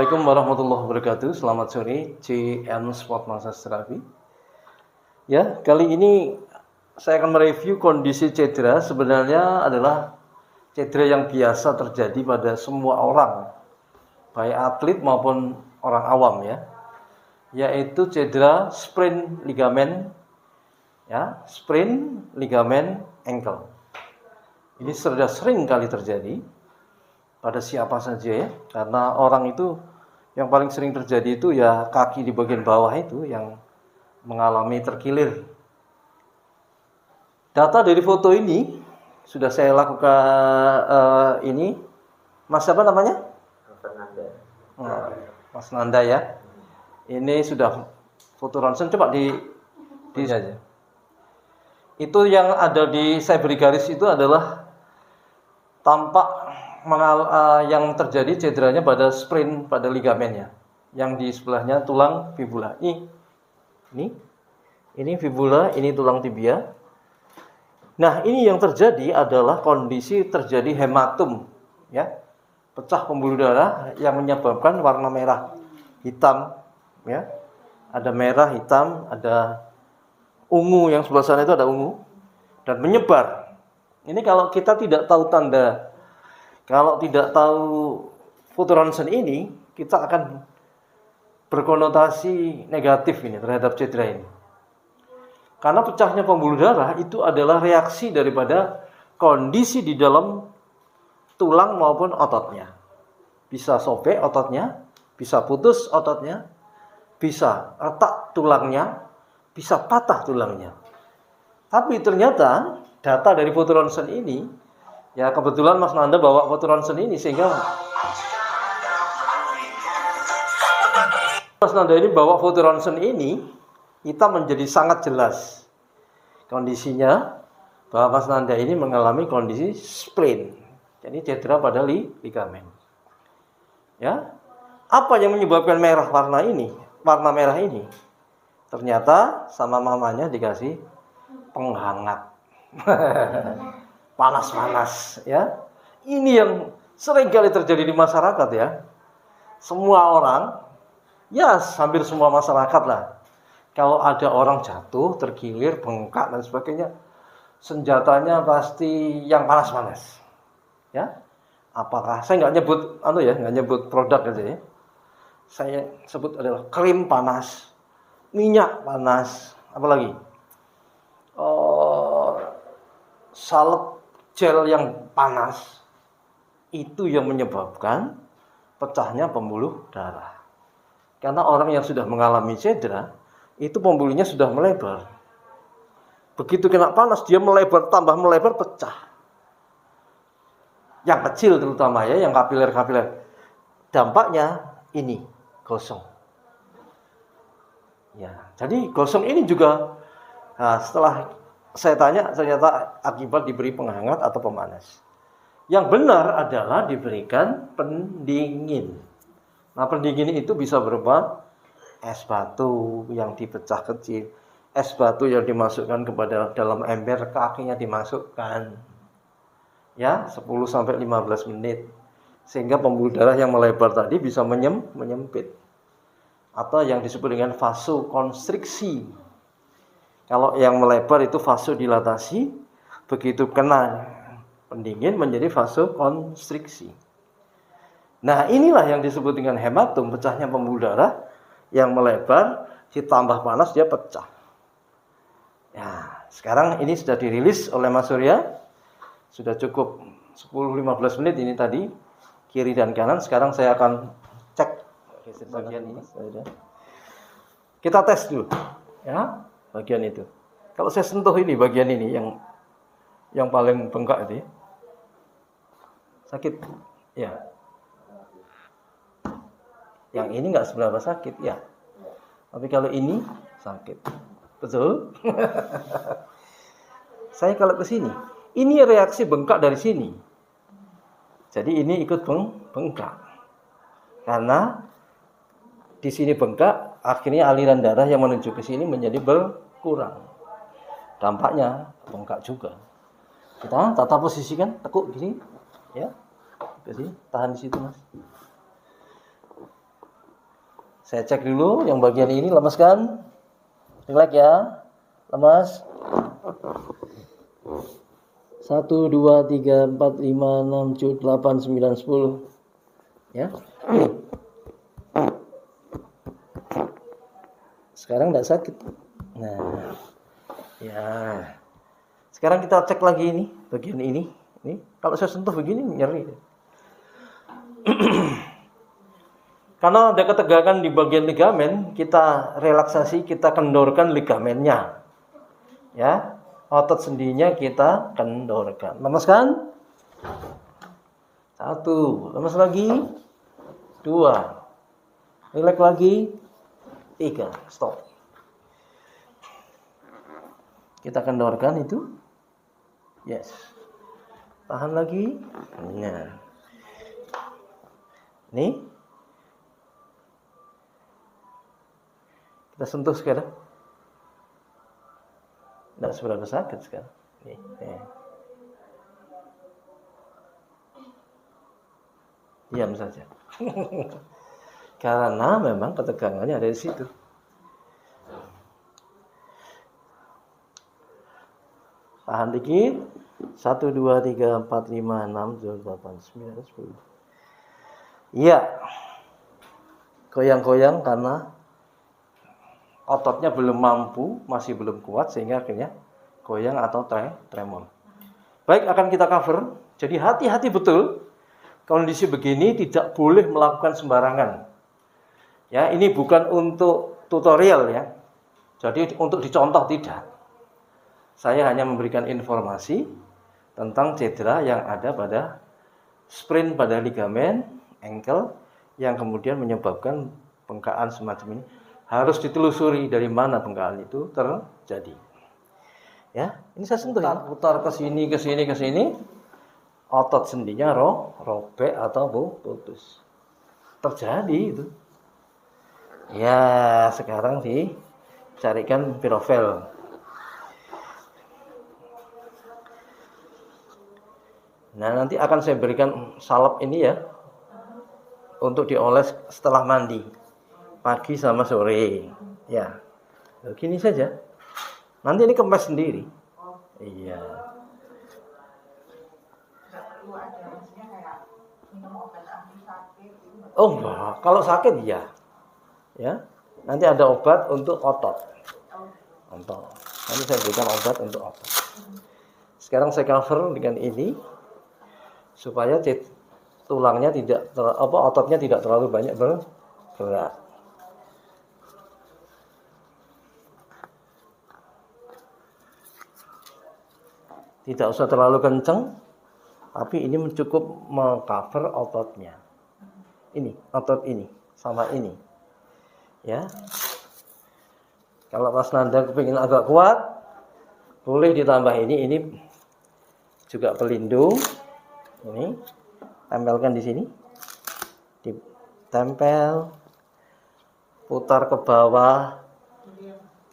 Assalamualaikum warahmatullahi wabarakatuh. Selamat sore, JN Sport Massage Therapy. Ya, kali ini saya akan mereview kondisi cedera. Sebenarnya adalah cedera yang biasa terjadi pada semua orang, baik atlet maupun orang awam ya. Yaitu cedera sprain ligamen ankle. Ini sudah sering kali terjadi pada siapa saja ya, karena orang itu yang paling sering terjadi itu ya kaki di bagian bawah itu yang mengalami terkilir. Data dari foto ini sudah saya lakukan ini, Mas siapa namanya? Mas Nanda ya. Ini sudah foto ronsen, coba di saja. Itu yang ada di saya beri garis itu adalah tampak yang terjadi cederanya pada sprain pada ligamennya, yang di sebelahnya tulang fibula. Ini fibula, ini tulang tibia. Nah, ini yang terjadi adalah kondisi terjadi hematum, ya, pecah pembuluh darah yang menyebabkan warna merah, hitam, ya, ada merah, hitam, ada ungu, yang sebelah sana itu ada ungu dan menyebar. Ini kalau kita tidak tahu kalau tidak tahu foto ronsen ini, kita akan berkonotasi negatif ini terhadap cedera ini. Karena pecahnya pembuluh darah itu adalah reaksi daripada kondisi di dalam tulang maupun ototnya. Bisa sobek ototnya, bisa putus ototnya, bisa retak tulangnya, bisa patah tulangnya. Tapi ternyata data dari foto ronsen ini, ya kebetulan Mas Nanda bawa foto ronsen ini sehingga Mas Nanda ini bawa foto ronsen ini, kita menjadi sangat jelas kondisinya bahwa Mas Nanda ini mengalami kondisi sprain, jadi cedera pada ligamen. Ya, apa yang menyebabkan warna merah ini? Ternyata sama mamanya dikasih penghangat. Panas-panas ya. Ini yang sering kali terjadi di masyarakat ya. Semua orang, ya hampir semua masyarakat lah, kalau ada orang jatuh, terkilir, bengkak dan sebagainya, senjatanya pasti yang panas-panas. Ya. Apakah saya nggak nyebut produk aja ya. Saya sebut adalah krim panas, minyak panas, apalagi salep gel yang panas, itu yang menyebabkan pecahnya pembuluh darah. Karena orang yang sudah mengalami cedera, itu pembuluhnya sudah melebar. Begitu kena panas, dia melebar, tambah melebar, pecah. Yang kecil terutama ya, yang kapiler-kapiler. Dampaknya ini, gosong. Ya, jadi gosong ini juga, nah, setelah saya tanya, ternyata akibat diberi penghangat atau pemanas. Yang benar adalah diberikan pendingin. Nah, pendingin itu bisa berupa es batu yang dipecah kecil, es batu yang dimasukkan kepada dalam ember, kakinya dimasukkan. Ya, 10-15 menit. Sehingga pembuluh darah yang melebar tadi bisa menyempit. Atau yang disebut dengan vasokonstriksi. Kalau yang melebar itu vasodilatasi, begitu kena pendingin menjadi vasokonstriksi. Nah, inilah yang disebut dengan hematum, pecahnya pembuluh darah yang melebar, ditambah panas dia pecah. Ya, sekarang ini sudah dirilis oleh Mas Surya. Sudah cukup 10-15 menit ini tadi, kiri dan kanan. Sekarang saya akan cek bagian ini. Kita tes dulu. Ya. Bagian itu. Kalau saya sentuh ini, bagian ini yang paling bengkak itu, sakit, ya. Yang ini nggak seberapa sakit, ya. Tapi kalau ini sakit, betul. Saya kalau ke sini, ini reaksi bengkak dari sini. Jadi ini ikut bengkak, karena di sini bengkak, akhirnya aliran darah yang menuju ke sini menjadi berkurang. Dampaknya bengkak juga. Kita tata posisikan, tekuk gini, ya. Jadi tahan di situ, Mas. Saya cek dulu yang bagian ini lemas kan? Relax ya. Lemas. 1, 2, 3, 4, 5, 6, 7, 8, 9, 10. Ya. Sekarang tidak sakit. Nah. Ya. Sekarang kita cek lagi ini, bagian ini. Ini kalau saya sentuh begini nyeri. Karena ada ketegangan di bagian ligamen, kita relaksasi, kita kendorkan ligamennya. Ya, otot sendinya kita kendorkan. Lemas kan? 1, lemas lagi. 2, relax lagi. 3, stop. Kita kendorkan itu. Yes. Tahan lagi. Nah. Nih. Kita sentuh sekarang. Tidak seberapa sakit sekarang. Nih. Diam saja. Karena memang ketegangannya ada di situ. Tahan dikit. 1, 2, 3, 4, 5, 6, 7, 8, 9, 10. Iya. Goyang-goyang karena ototnya belum mampu, masih belum kuat sehingga akhirnya goyang atau tremor. Baik, akan kita cover. Jadi hati-hati betul. Kondisi begini tidak boleh melakukan sembarangan. Ya, ini bukan untuk tutorial ya. Jadi untuk dicontoh tidak. Saya hanya memberikan informasi tentang cedera yang ada pada sprain pada ligamen ankle yang kemudian menyebabkan bengkakan semacam ini. Harus ditelusuri dari mana bengkakan itu terjadi. Ya, ini saya sentuh ya. Putar ke sini, ke sini, ke sini. Otot sendinya robek atau putus. Terjadi itu. Ya, sekarang dicarikan pirofel. Nah, nanti akan saya berikan salep ini ya. Untuk dioles setelah mandi. Pagi sama sore. Ya. Begini saja. Nanti ini kempes sendiri. Iya. Oh, enggak. Kalau sakit ya. Ya. Nanti ada obat untuk otot. Nanti saya berikan obat untuk otot. Sekarang saya cover dengan ini supaya tulangnya tidak ototnya tidak terlalu banyak bergerak. Tidak usah terlalu kencang, tapi ini cukup mengcover ototnya. Ini, otot ini sama ini. Ya. Kalau Mas Nanda kepingin agak kuat, boleh ditambah ini juga pelindung. Ini tempelkan di sini. Ditempel. Putar ke bawah.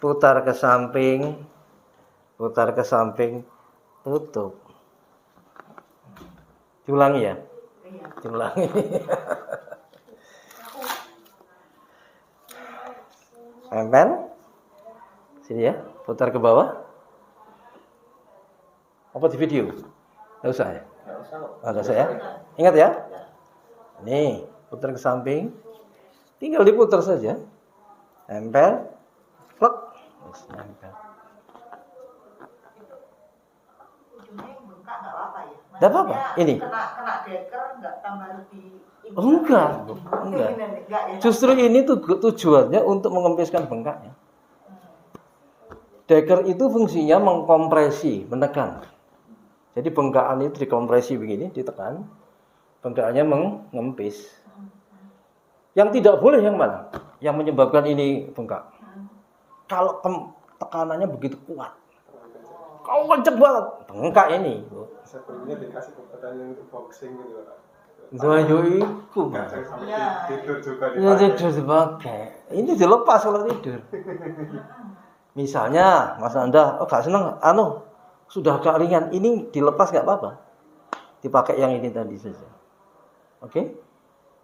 Putar ke samping. Putar ke samping. Tutup. Diulangi ya? Diulangi. Tempel. Sini ya. Putar ke bawah. Apa di video? Nggak usah ya? Nggak usah ya? Ingat ya? Nih, putar ke samping. Tinggal diputar saja. Tempel. Plek. Tempel. Tidak apa-apa. Ini. Kena deker nggak tambah lebih. Oh, enggak. Justru ini tujuannya untuk mengempiskan bengkaknya. Deker itu fungsinya mengkompresi, menekan. Jadi bengkakan itu dikompresi begini, ditekan. Bengkakannya mengempis. Yang tidak boleh yang mana? Yang menyebabkan ini bengkak. Kalau tekanannya begitu kuat. Kau kenceng banget, bengkak ini. Sebelumnya dikasih pertanyaan untuk boxing gitu Pak. Itu. Tidur juga dipakai. Ya tidur dipakai. Ini dilepas kalau tidur. Misalnya Mas Anda, gak seneng, sudah agak ringan, ini dilepas gak apa-apa. Dipakai yang ini tadi saja. Oke?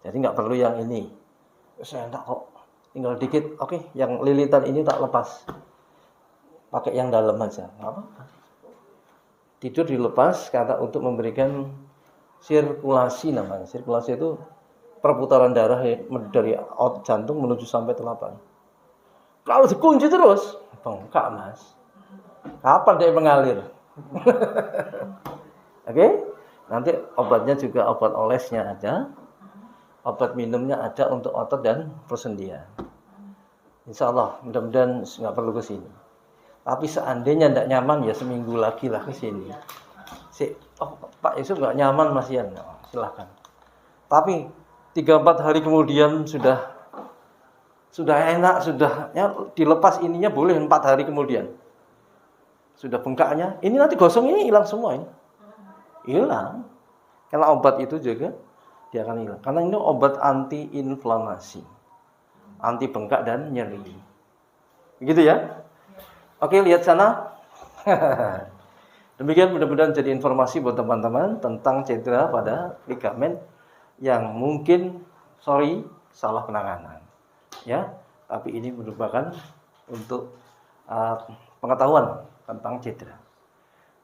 Jadi gak perlu yang ini. Saya enggak kok tinggal dikit. Oke, yang lilitan ini tak lepas. Pakai yang dalam aja. Nggak apa-apa. Tidur dilepas karena untuk memberikan sirkulasi namanya. Sirkulasi itu perputaran darah dari jantung menuju sampai telapak. Kalau dikunci terus, bengkak mas. Kapan dia mengalir? Oke? Nanti obatnya juga obat olesnya ada, obat minumnya ada untuk otot dan persendian. Insya Allah, mudah-mudahan nggak perlu ke sini. Tapi seandainya tidak nyaman ya seminggu lagi lah ke sini. Pak Yusuf nggak nyaman Mas Ian, silahkan. Tapi 3-4 hari kemudian sudah enak, sudah ya, dilepas ininya boleh 4 hari kemudian. Sudah bengkaknya, ini nanti gosong ini hilang semua ini. Hilang. Karena obat itu juga dia akan hilang. Karena ini obat anti-inflamasi. Anti bengkak dan nyeri. Begitu ya? Oke, lihat sana. Demikian mudah-mudahan jadi informasi buat teman-teman tentang cedera pada ligamen yang mungkin salah penanganan. Ya, tapi ini merupakan untuk pengetahuan tentang cedera.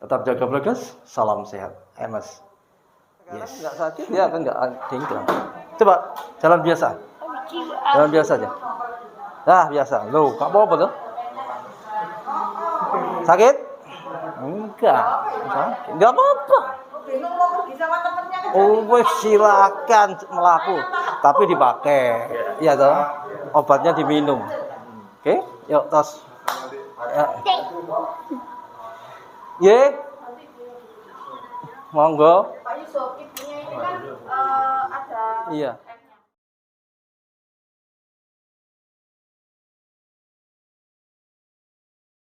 Tetap jaga prokes, salam sehat. Mas. Yes. Enggak sakit ya kan enggak dingklang. Coba jalan biasa. Jalan biasa aja. Nah, biasa. Loh, enggak apa-apa tuh. Sakit? Enggak. Sakit. Enggak apa-apa. Oh, silakan melaku. Tapi dipakai. Iya toh. Obatnya diminum. Oke? Yuk, tos. Ya. Ye. Monggo. Pak Yusuf, ibunya ini kan ada Iya.